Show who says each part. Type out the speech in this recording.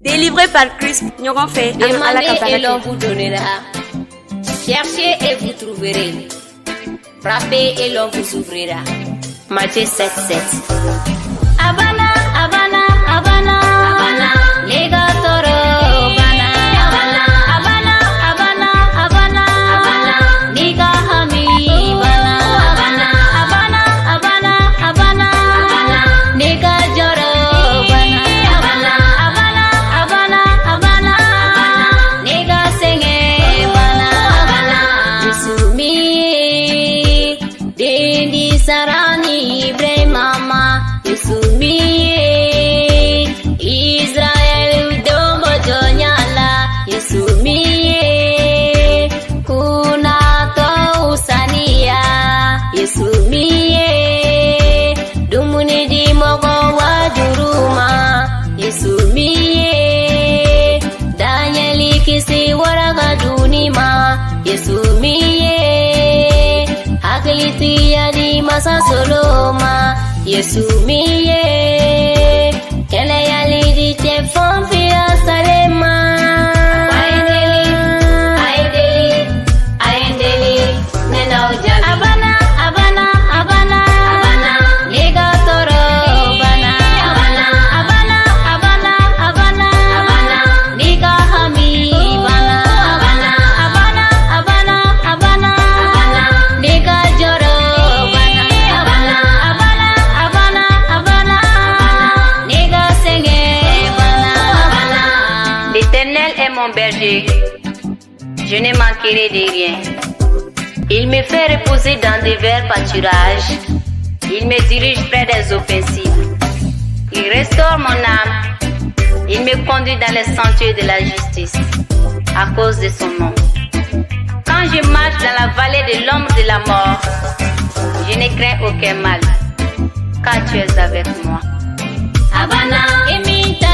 Speaker 1: Délivré par Christ, nous avons fait
Speaker 2: Demandez et l'on vous donnera. Cherchez et vous trouverez. Frappez et l'on vous ouvrira. Matthieu 7:7. Abana, Abana, Abana, Abana, Lega Toro, Abana, Abana, Abana, Abana, Abana, Abana, Lega Hami, Abana, Abana, Abana, Abana, Abana, Abana, Lega Joro, Abana, Abana, Abana, Abana, Abana, Abana, Lega Senge, Abana, Abana, Yusumi, Dendi Sarani, Bremama, Yusumi, Israel Domo Jonyala, Yusumi, Kunato Usania, Yusumi, Dumuni di Mogo Wajuruma, Yusumi, Danieli Kisi Waraga Dunima, Yusumi, Hakliti Yadi Masa Soloma, Yesumi, Kele Yali di Chefon Fia Salema. Aindeli, Nena Ujali. Abana, Abana, Abana, Abana, Lega Toro, Abana, Abana, Abana, Abana, Abana, Abana, Lega Hami, Abana, Abana, Abana, Abana, Abana, Abana, Lega Joro, Abana, Abana, Abana, Abana, Abana, Lega Senge, Abana, Abana. L'Éternel est mon berger, je ne manquerai de rien. Il me fait reposer dans des verts pâturages. Il me dirige près des eaux paisibles. Il restaure mon âme. Il me conduit dans les sentiers de la justice à cause de son nom. Quand je marche dans la vallée de l'ombre de la mort, je ne crains aucun mal, car tu es avec moi. Abana, Emita